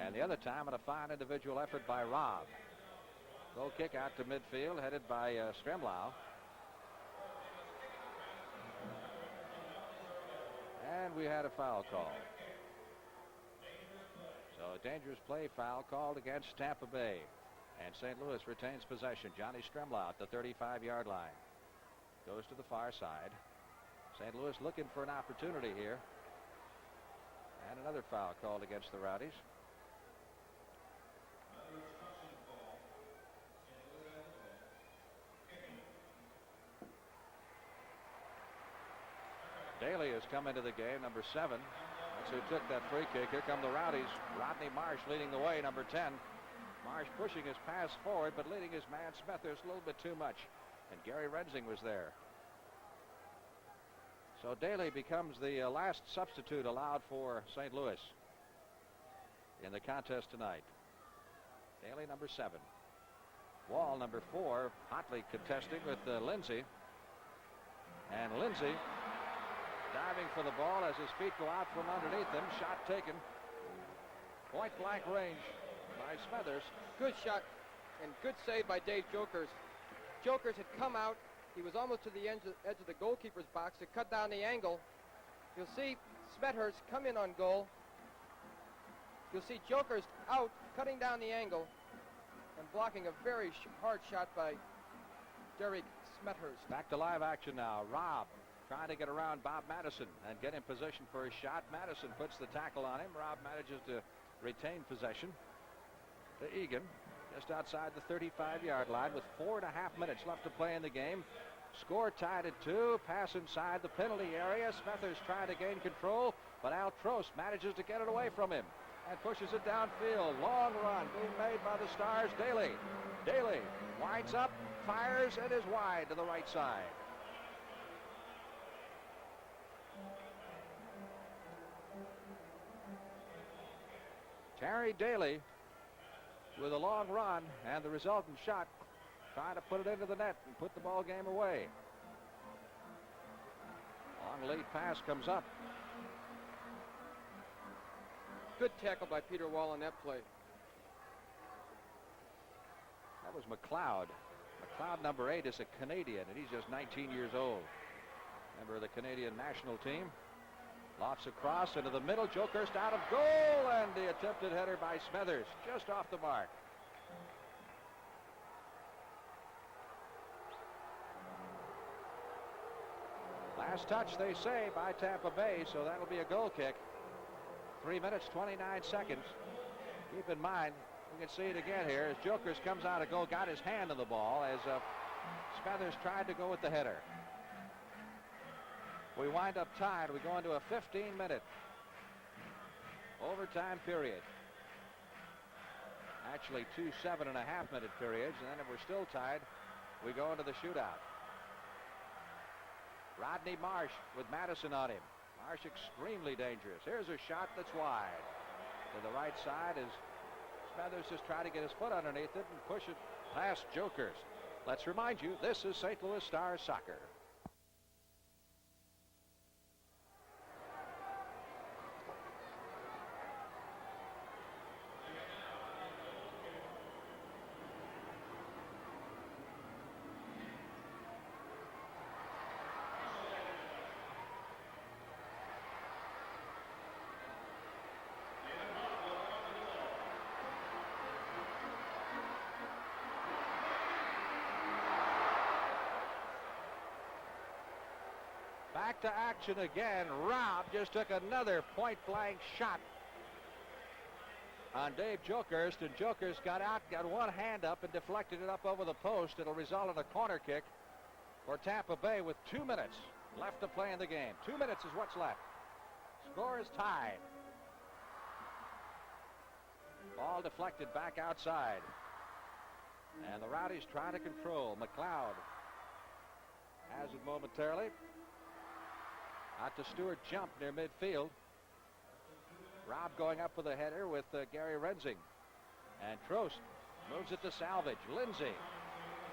And the other time on a fine individual effort by Rob. Goal kick out to midfield, headed by Stremlau. And we had a foul call. So a dangerous play foul called against Tampa Bay. And St. Louis retains possession. Johnny Stremlau at the 35-yard line. Goes to the far side. St. Louis looking for an opportunity here. And another foul called against the Rowdies. Daly has come into the game, number 7. That's who took that free kick. Here come the Rowdies. Rodney Marsh leading the way, number 10. Marsh pushing his pass forward, but leading his man Smethurst a little bit too much. And Gary Rensing was there. So Daly becomes the last substitute allowed for St. Louis in the contest tonight. Daly, number 7. Wall, number 4, hotly contesting with Lindsay. And Lindsay diving for the ball as his feet go out from underneath him. Shot taken. Point-blank range by Smethers. Good shot and good save by Dave Jokers. Jokers had come out. He was almost to the edge of the goalkeeper's box to cut down the angle. You'll see Smethurst come in on goal. You'll see Jokers out, cutting down the angle and blocking a very hard shot by Derek Smethurst. Back to live action now. Rob trying to get around Bob Madison and get in position for his shot. Madison puts the tackle on him. Rob manages to retain possession to Egan just outside the 35-yard line with 4.5 minutes left to play in the game. Score tied at 2. Pass inside the penalty area. Smethurst trying to gain control, but Al Trost manages to get it away from him and pushes it downfield. Long run being made by the Stars. Daly winds up, fires, and is wide to the right side. Terry Daly with a long run and the resultant shot, trying to put it into the net and put the ball game away. Long lead pass comes up. Good tackle by Peter Wall on that play. That was McLeod. McLeod, number 8, is a Canadian, and he's just 19 years old. Member of the Canadian national team. Lofts across into the middle. Jokerst out of goal, and the attempted header by Smethers just off the mark. Last touch, they say, by Tampa Bay, so that'll be a goal kick. 3 minutes, 29 seconds. Keep in mind, we can see it again here as Jokers comes out of goal, got his hand on the ball as Smethers tried to go with the header. We wind up tied. We go into a 15-minute overtime period. Actually, 2 7.5-minute periods, and then if we're still tied, we go into the shootout. Rodney Marsh with Madison on him. Marsh extremely dangerous. Here's a shot that's wide to the right side as Smethers just trying to get his foot underneath it and push it past Jokers. Let's remind you, this is St. Louis Stars soccer. Back to action again. Rob just took another point-blank shot on Dave Jokerst, and Jokerst got out, got one hand up and deflected it up over the post. It'll result in a corner kick for Tampa Bay with 2 minutes left to play in the game. 2 minutes is what's left. Score is tied. Ball deflected back outside. And the Rowdies try to control. McLeod has it momentarily. Out to Stewart, jump near midfield. Rob going up with a header with Gary Renzing. And Trost moves it to Salvage. Lindsay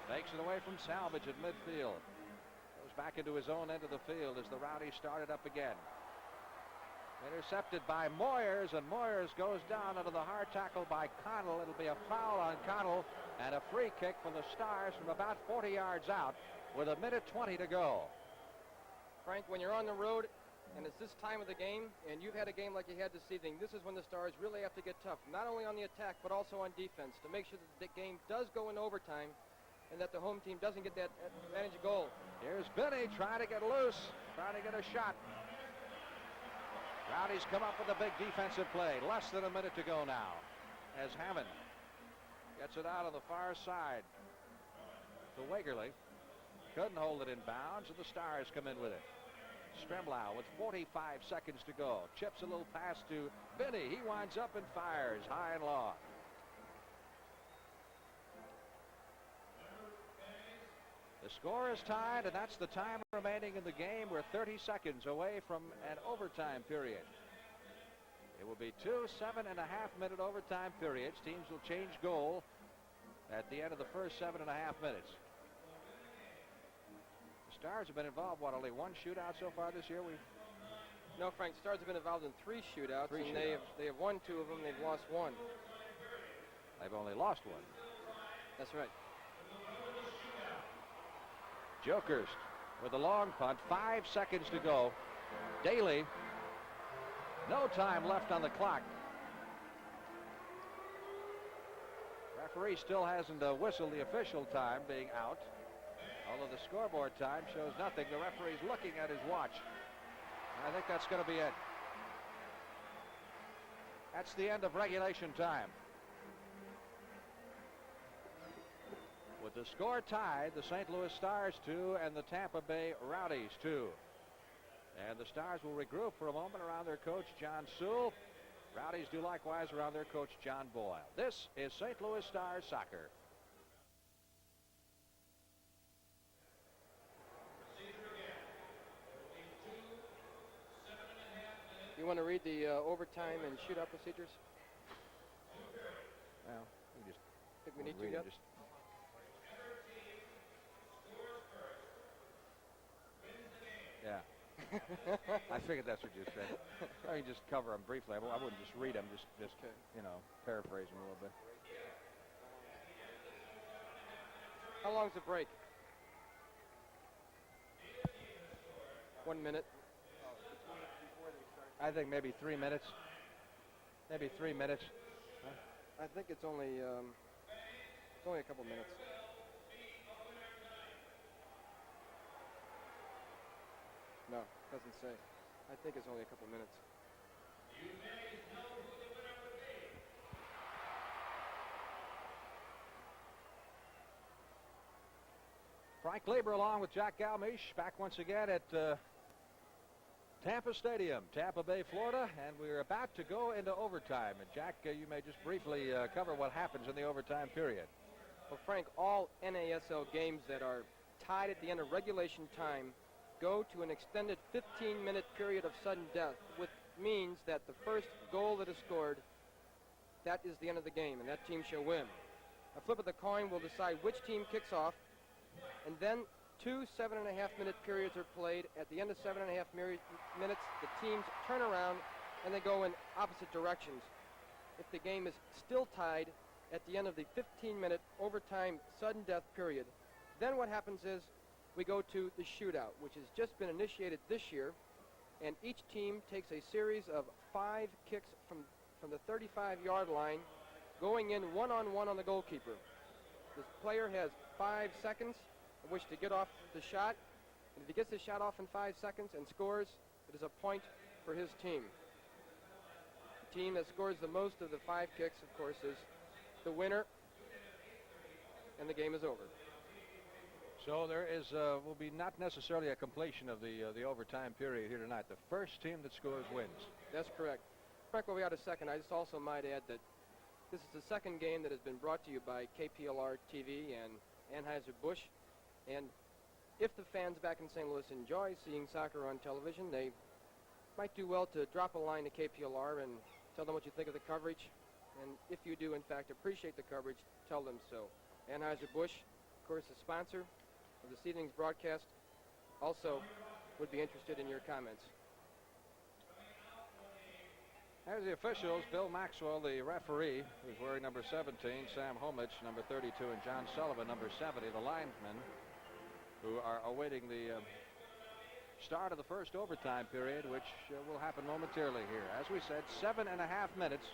takes it away from Salvage at midfield. Goes back into his own end of the field as the Rowdies started up again. Intercepted by Moyers, and Moyers goes down under the hard tackle by Connell. It'll be a foul on Connell and a free kick for the Stars from about 40 yards out with 1:20 to go. Frank, when you're on the road and it's this time of the game and you've had a game like you had this evening, this is when the Stars really have to get tough, not only on the attack but also on defense, to make sure that the game does go in overtime and that the home team doesn't get that advantage of goal. Here's Benny trying to get loose, trying to get a shot. Rowdies come up with a big defensive play. Less than a minute to go now as Hammond gets it out on the far side to Wagerly. Couldn't hold it in bounds, and the Stars come in with it. Stremlau with 45 seconds to go. Chips a little pass to Benny. He winds up and fires high and long. The score is tied, and that's the time remaining in the game. We're 30 seconds away from an overtime period. It will be 2 7.5-minute overtime periods. Teams will change goal at the end of the first 7.5 minutes. The Stars have been involved, only one shootout so far this year? No, Frank, Stars have been involved in 3 shootouts, Three and shootouts. they have won 2 of them. They've lost 1. They've only lost 1. That's right. Jokers with a long punt. 5 seconds to go. Daly. No time left on the clock. Referee still hasn't whistled the official time being out. Although the scoreboard time shows nothing. The referee's looking at his watch. I think that's going to be it. That's the end of regulation time. With the score tied, the St. Louis Stars 2 and the Tampa Bay Rowdies 2. And the Stars will regroup for a moment around their coach, John Sewell. Rowdies do likewise around their coach, John Boyle. This is St. Louis Stars soccer. You want to read the overtime and shootout procedures? Well, we just Think we need to read yet? it. Yeah. I figured that's what you said. I can just cover them briefly. I wouldn't just read them, just Okay. you know, paraphrase them a little bit. How long's the break? 1 minute. I think maybe 3 minutes. Maybe 3 minutes. I think it's only a couple minutes. No, doesn't say. I think it's only a couple minutes. Frank Lieber along with Jack Galmiche back once again at Tampa Stadium, Tampa Bay, Florida, and we're about to go into overtime. And Jack, you may just briefly cover what happens in the overtime period. Well, Frank, all NASL games that are tied at the end of regulation time go to an extended 15-minute period of sudden death, which means that the first goal that is scored, that is the end of the game, and that team shall win. A flip of the coin will decide which team kicks off, and then 2 7.5-minute periods are played. At the end of 7.5 minutes, the teams turn around and they go in opposite directions. If the game is still tied at the end of the 15-minute overtime sudden death period, then what happens is we go to the shootout, which has just been initiated this year, and each team takes a series of 5 kicks from the 35-yard line, going in one-on-one on the goalkeeper. This player has 5 seconds in which to get off the shot, and if he gets the shot off in 5 seconds and scores, it is a point for his team. The team that scores the most of the 5 kicks, of course, is the winner, and the game is over. So there is will be not necessarily a completion of the overtime period here tonight. The first team that scores wins. That's correct. Frank, while we got a second, I just also might add that this is the second game that has been brought to you by KPLR TV and Anheuser-Busch. And if the fans back in St. Louis enjoy seeing soccer on television, they might do well to drop a line to KPLR and tell them what you think of the coverage. And if you do, in fact, appreciate the coverage, tell them so. Anheuser-Busch, of course, the sponsor of this evening's broadcast, also would be interested in your comments. As the officials, Bill Maxwell, the referee, who's wearing number 17, Sam Homich, number 32, and John Sullivan, number 70, the linesmen, who are awaiting the start of the first overtime period, which will happen momentarily here. As we said, 7.5 minutes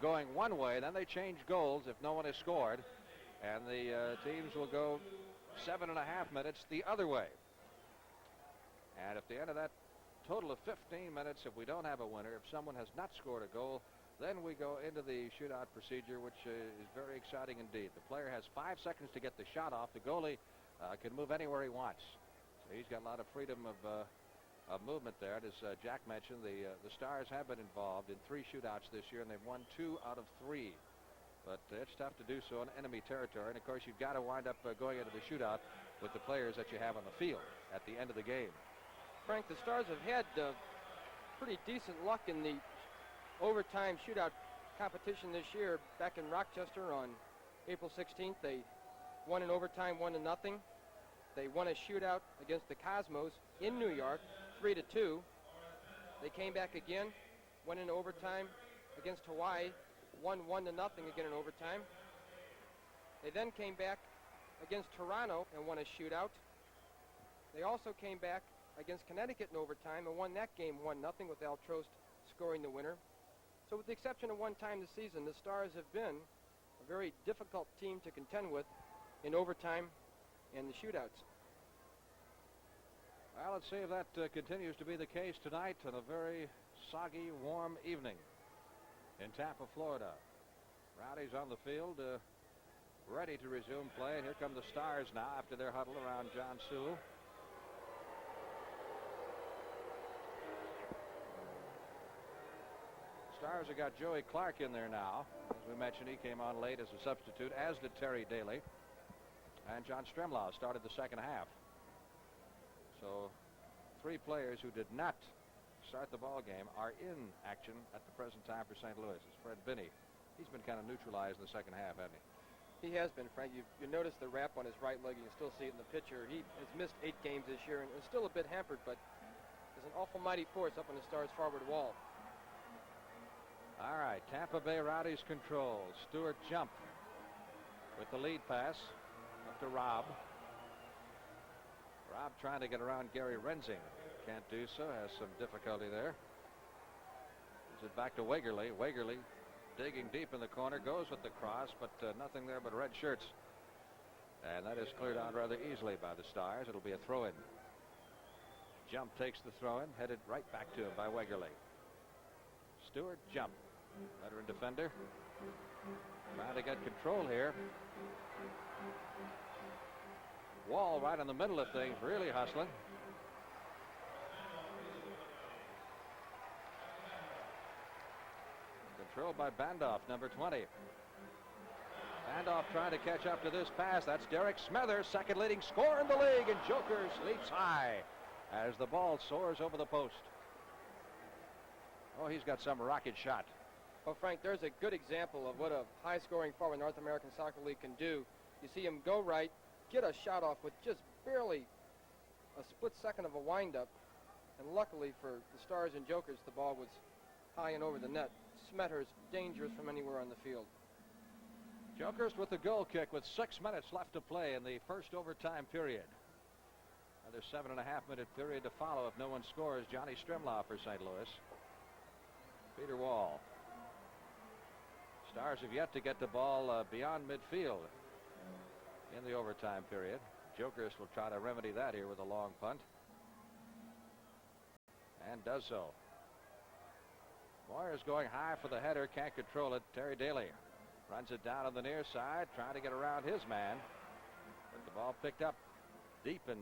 going one way, then they change goals if no one has scored, and the teams will go 7.5 minutes the other way. And at the end of that total of 15 minutes, if we don't have a winner, if someone has not scored a goal, then we go into the shootout procedure, which is very exciting indeed. The player has 5 seconds to get the shot off. The goalie can move anywhere he wants. So he's got a lot of freedom of movement there. And as Jack mentioned, the Stars have been involved in 3 shootouts this year, and they've won 2 out of 3. But it's tough to do so in enemy territory. And, of course, you've got to wind up going into the shootout with the players that you have on the field at the end of the game. Frank, the Stars have had pretty decent luck in the overtime shootout competition this year. Back in Rochester on April 16th, they won in overtime 1-0. They won a shootout against the Cosmos in New York, 3-2. They came back again, went into overtime against Hawaii, won 1-0 again in overtime. They then came back against Toronto and won a shootout. They also came back against Connecticut in overtime and won that game 1-0 with Al Trost scoring the winner. So with the exception of one time this season, the Stars have been a very difficult team to contend with in overtime and the shootouts. Well, let's see if that continues to be the case tonight on a very soggy, warm evening in Tampa, Florida. Rowdies on the field, ready to resume play, and here come the Stars now after their huddle around John Sewell. Stars have got Joey Clark in there now. As we mentioned, he came on late as a substitute, as did Terry Daly. And John Stremlau started the second half. So 3 players who did not start the ball game are in action at the present time for St. Louis. It's Fred Binney. He's been kind of neutralized in the second half, hasn't he? He has been, Frank. You notice the wrap on his right leg. You can still see it in the picture. He has missed 8 games this year and is still a bit hampered, but there's an awful mighty force up on the Stars' forward wall. All right, Tampa Bay Rowdies control. Stewart Jump with the lead pass up to Rob. Rob trying to get around Gary Renzing. Can't do so, has some difficulty there. Gives it back to Wegerle. Wegerle digging deep in the corner, goes with the cross, but nothing there but red shirts. And that is cleared out rather easily by the Stars. It'll be a throw-in. Jump takes the throw-in, headed right back to him by Wegerle. Stewart Jump, veteran defender, trying to get control here. Wall right in the middle of things, really hustling. Controlled by Bandoff, number 20. Bandoff trying to catch up to this pass. That's Derek Smethers, second leading scorer in the league, and Jokers leaps high as the ball soars over the post. Oh, he's got some rocket shot. Well, Frank, there's a good example of what a high-scoring forward in the North American Soccer League can do. You see him go right, get a shot off with just barely a split second of a windup, and luckily for the Stars and Jokers, the ball was high and over the net. Smethers dangerous from anywhere on the field. Jokers with the goal kick with 6 minutes left to play in the first overtime period. Another 7.5-minute period to follow if no one scores. Johnny Stremlau for St. Louis. Peter Wall. Stars have yet to get the ball beyond midfield in the overtime period. Jokers will try to remedy that here with a long punt. And does so. Moyer's going high for the header, can't control it. Terry Daly runs it down on the near side, trying to get around his man. But the ball picked up deep in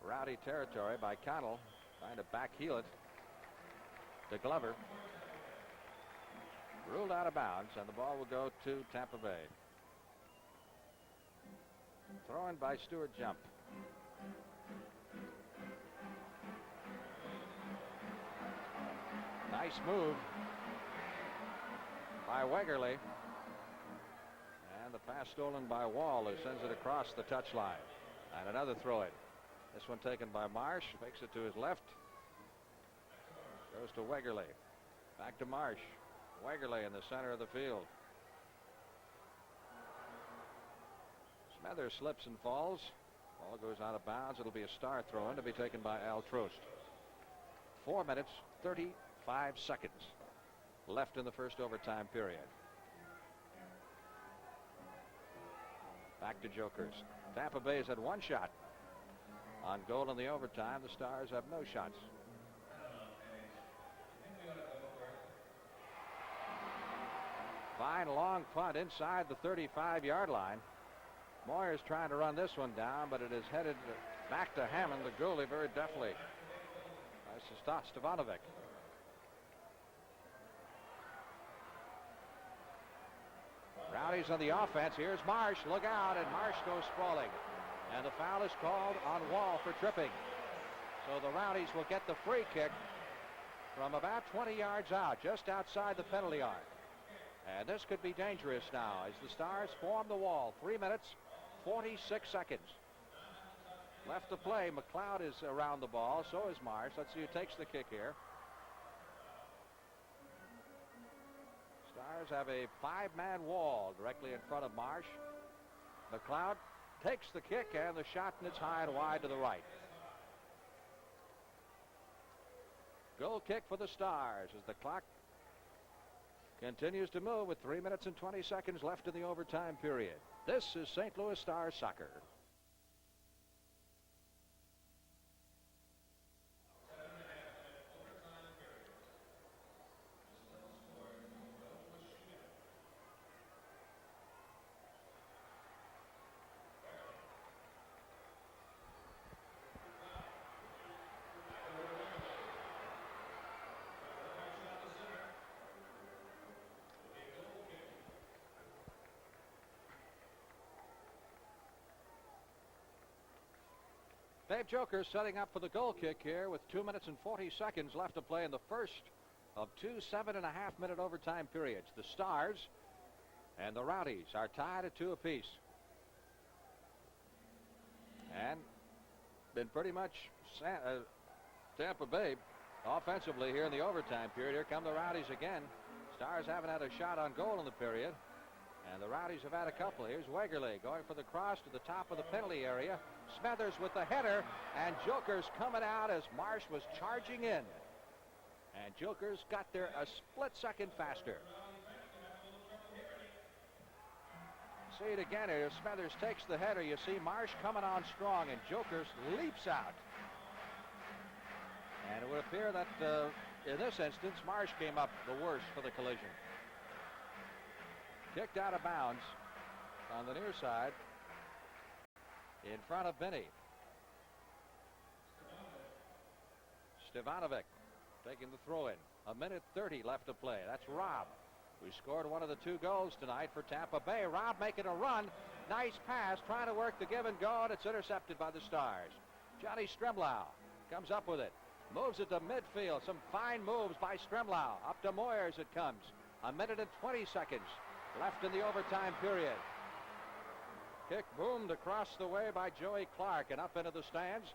Rowdy territory by Connell, trying to backheel it to Glover. Ruled out of bounds, and the ball will go to Tampa Bay. Thrown by Stewart Jump. Nice move by Wegerle. And the pass stolen by Wall, who sends it across the touchline. And another throw-in. This one taken by Marsh. Fakes it to his left. Goes to Wegerle. Back to Marsh. Wegerle in the center of the field. Smethers slips and falls. Ball goes out of bounds. It'll be a star throw-in to be taken by Al Trost. 4 minutes, 35 seconds left in the first overtime period. Back to Jokers. Tampa Bay's had one shot on goal in the overtime. The Stars have no shots. Fine long punt inside the 35-yard line. Moyer's trying to run this one down, but it is headed back to Hammond, the goalie, very deftly. By Stevanovic. Rowdies on the offense. Here's Marsh. Look out, and Marsh goes sprawling. And the foul is called on Wall for tripping. So the Rowdies will get the free kick from about 20 yards out, just outside the penalty arc. And this could be dangerous now as the Stars form the wall. 3 minutes, 46 seconds left to play. McLeod is around the ball. So is Marsh. Let's see who takes the kick here. Stars have a 5-man wall directly in front of Marsh. McLeod takes the kick, and the shot, and it's high and wide to the right. Goal kick for the Stars as the clock continues to move with 3 minutes and 20 seconds left in the overtime period. This is St. Louis Stars soccer. Dave Joker setting up for the goal kick here with 2 minutes and 40 seconds left to play in the first of two 7.5-minute overtime periods. The Stars and the Rowdies are tied at 2 apiece. And been pretty much Tampa Bay offensively here in the overtime period. Here come the Rowdies again. Stars haven't had a shot on goal in the period, and the Rowdies have had a couple. Here's Wegerle going for the cross to the top of the penalty area. Smethers with the header, and Joker's coming out as Marsh was charging in. And Joker's got there a split second faster. See it again here. Smethers takes the header. You see Marsh coming on strong, and Joker's leaps out. And it would appear that in this instance, Marsh came up the worst for the collision. Kicked out of bounds on the near side in front of Binney. Stevanovic taking the throw in. 1:30 left to play. That's Robb, who scored one of the 2 goals tonight for Tampa Bay. Robb making a run. Nice pass, trying to work the give and go, and it's intercepted by the Stars. Johnny Stremlau comes up with it. Moves it to midfield. Some fine moves by Stremlau. Up to Moyers it comes. 1:20 left in the overtime period. Kick boomed across the way by Joey Clark and up into the stands.